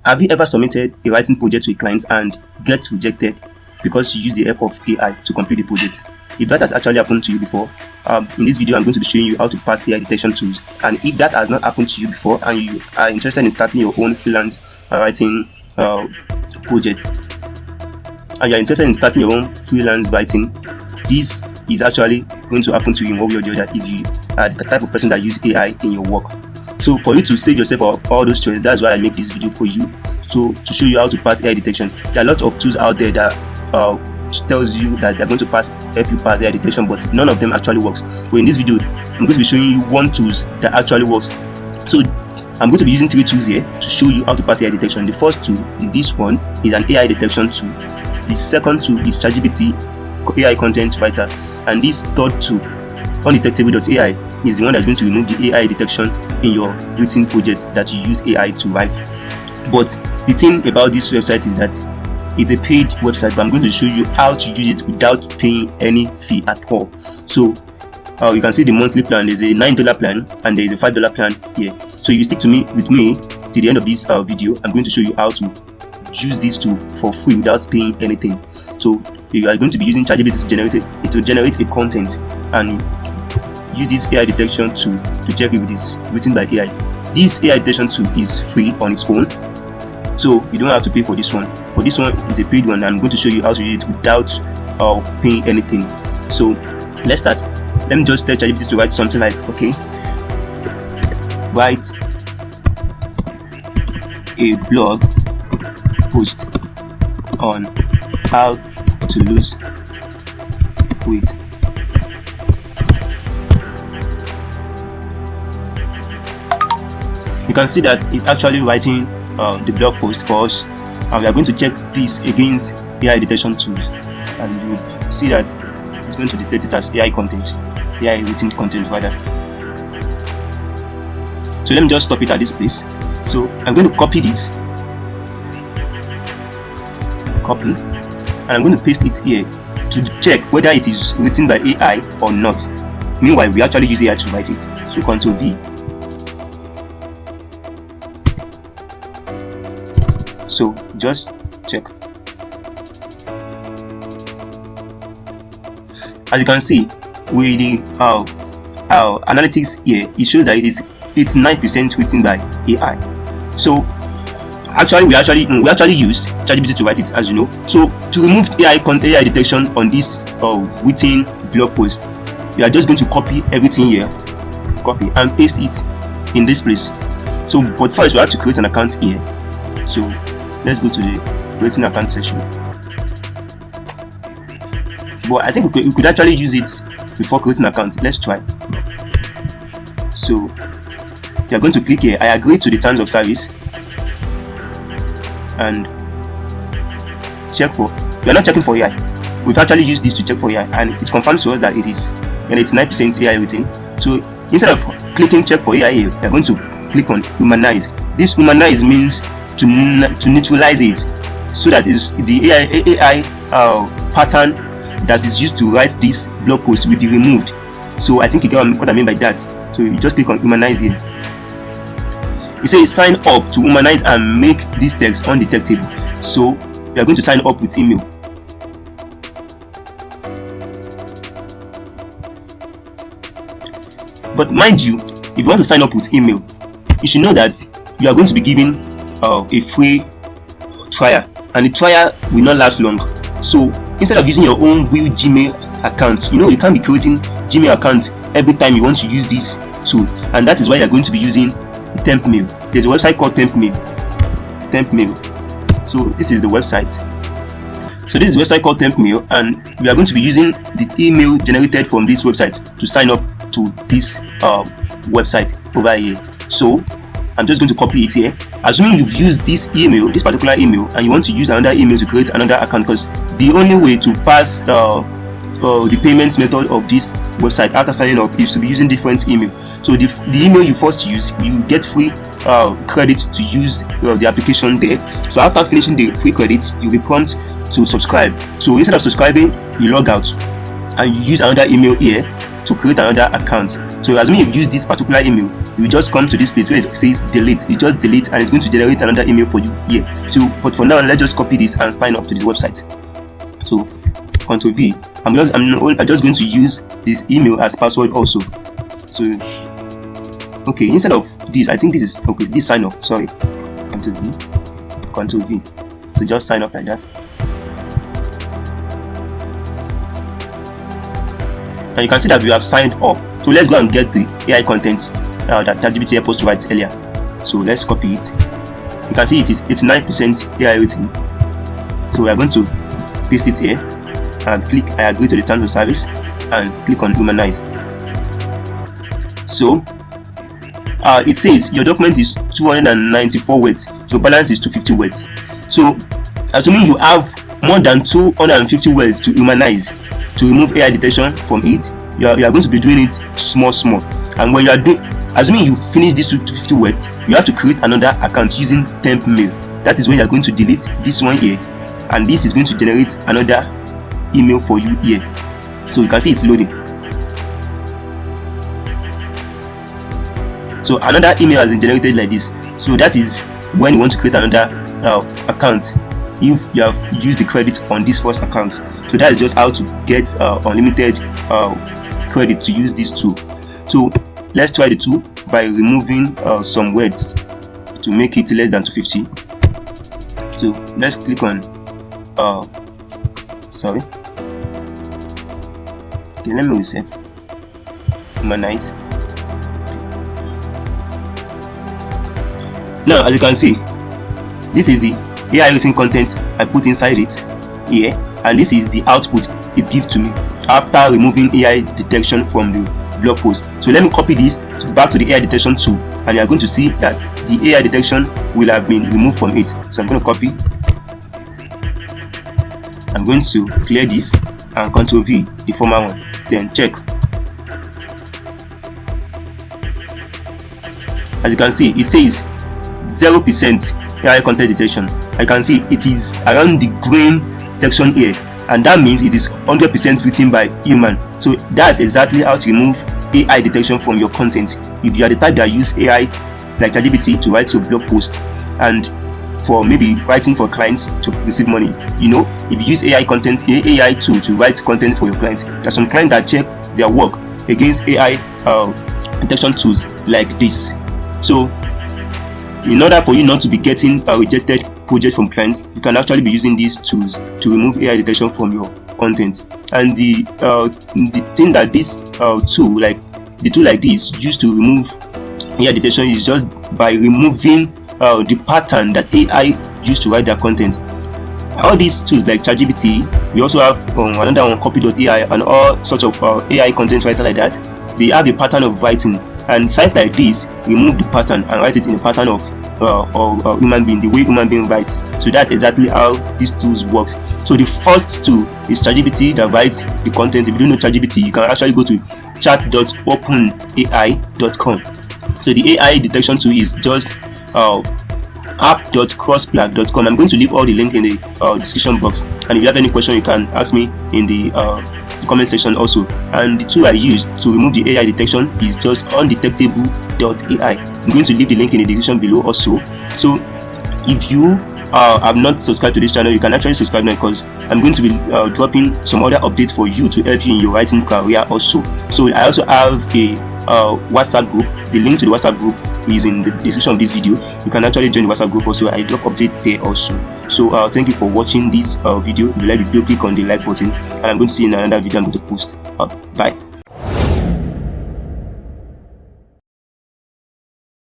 Have you ever submitted a writing project to a client and get rejected because you use the help of AI to complete the project? If that has actually happened to you before, in this video I'm going to be showing you how to pass AI detection tools. And if that has not happened to you before and you are interested in starting your own freelance writing project, and you are interested in starting your own freelance writing, this is actually going to happen to you in one way or the other if you are the type of person that use AI in your work. So for you to save yourself all those choices, that's why I make this video for you. So to show you how to pass AI detection. There are lots of tools out there that tells you that they're going to help you pass AI detection, but none of them actually works. But in this video, I'm going to be showing you one tools that actually works. So I'm going to be using 3 tools here to show you how to pass AI detection. The first tool is this one, is an AI detection tool. The second tool is ChatGPT AI content writer, and this third tool, Undetectable AI, is the one that's going to remove the AI detection in your written project that you use AI to write. But the thing about this website is that it's a paid website, but I'm going to show you how to use it without paying any fee at all. So you can see the monthly plan. There's a $9 plan and there is a $5 plan here. So if you stick with me till the end of this video, I'm going to show you how to use this tool for free without paying anything. So you are going to be using ChatGPT to generate a content and use this AI detection tool to check if it is written by AI. This AI detection tool is free on its own, so you don't have to pay for this one. But this one is a paid one, and I'm going to show you how to use it without paying anything. So let's start. Let me just tell ChatGPT to write something like, okay, write a blog post on how to lose weight. You can see that it's actually writing the blog post for us, and we are going to check this against AI detection tools, and you will see that it's going to detect it as AI content, AI written content rather. So let me just stop it at this place. So I'm going to copy this, and I'm going to paste it here to check whether it is written by AI or not. Meanwhile, we actually use AI to write it. So Ctrl V. So just check. As you can see, with the analytics here, it shows that it's 9% written by AI. So actually we actually use ChatGPT to write it, as you know. So to remove AI detection on this written blog post, we are just going to copy everything here, copy and paste it in this place. So but first we have to create an account here. So let's go to the creating account section. But I think we could actually use it before creating an account. Let's try. So you are going to click here, I agree to the terms of service, and check for. We are not checking for AI. We've actually used this to check for AI, and it confirms to us that it is, and it's 9% AI written. So instead of clicking check for AI, we are going to click on humanize. This humanize means to neutralize it, so that is the AI pattern that is used to write this blog post will be removed. So I think you get what I mean by that. So you just click on humanize here. It says sign up to humanize and make this text undetectable. So we are going to sign up with email. But mind you, if you want to sign up with email, you should know that you are going to be given a free trial, and the trial will not last long. So instead of using your own real Gmail account, you can't be creating Gmail accounts every time you want to use this tool, and that is why you are going to be using temp mail. There's a website called temp mail. So this is the website. So this is the website called temp mail, and we are going to be using the email generated from this website to sign up to this website over here. So I'm just going to copy it here. Assuming you've used this particular email, and you want to use another email to create another account, because the only way to pass the payments method of this website after signing up is to be using different email. So the email you first use, you get free credit to use the application there. So after finishing the free credit, you'll be prompted to subscribe. So instead of subscribing, you log out and you use another email here to create another account. So assuming you've used this particular email, you just come to this place where it says delete. You just delete and it's going to generate another email for you here. So but for now, let's just copy this and sign up to this website. So Ctrl V. I'm just going to use this email as password also. So okay, instead of this, I think this is okay. This sign up. Sorry, Ctrl V. So just sign up like that. And you can see that we have signed up. So let's go and get the AI content that ChatGPT helped us to write earlier. So let's copy it. You can see it is 89% AI rating. So we are going to paste it here and click I agree to the terms of service and click on Humanize. So it says your document is 294 words, your balance is 250 words. So assuming you have more than 250 words to humanize, to remove AI detection from it, you are going to be doing it small. And when you are doing, assuming you finish these 250 words, you have to create another account using temp mail. That is when you are going to delete this one here, and this is going to generate another email for you here. So you can see it's loading. So another email has been generated like this. So that is when you want to create another account if you have used the credit on this first account. So that is just how to get unlimited credit to use this tool. So let's try the tool by removing some words to make it less than 250. So let's click on sorry, okay, let me reset. Humanize. Now as you can see, this is the AI written content I put inside it here, and this is the output it gives to me after removing AI detection from the blog post. So let me copy this back to the AI detection tool, and you are going to see that the AI detection will have been removed from it. So I'm going to copy, I'm going to clear this and Ctrl V the former one, then check. As you can see, it says 0% AI content detection. I can see it is around the green section here, and that means it is 100% written by human. So that's exactly how to remove AI detection from your content. If you are the type that use AI like ChatGPT to write your blog post, and for maybe writing for clients to receive money, you know, if you use AI tool to write content for your clients, there are some clients that check their work against AI detection tools like this. So in order for you not to be getting a rejected project from clients, you can actually be using these tools to remove AI detection from your content. And the thing that this tool like this used to remove AI detection is just by removing the pattern that AI used to write their content. All these tools like ChatGPT, we also have another one, Copyleaks AI, and all sorts of AI content writer like that. They have a pattern of writing, and sites like this remove the pattern and write it in a pattern of human being, the way human being writes. So that's exactly how these tools work. So the first tool is ChatGPT that writes the content. If you don't know ChatGPT, you can actually go to chat.openai.com. So the AI detection tool is just app.crossplug.com. I'm going to leave all the link in the description box, and if you have any question, you can ask me in the comment section also. And the tool I used to remove the AI detection is just Undetectable AI. I'm going to leave the link in the description below also. So if you have not subscribed to this channel, you can actually subscribe now, because I'm going to be dropping some other updates for you to help you in your writing career also. So I also have a WhatsApp group. The link to the WhatsApp group is in the description of this video. You can actually join the WhatsApp group also. I drop update there also. So thank you for watching this video. If you like the video, click on the like button, and I'm going to see you in another video I'm going to post. Bye.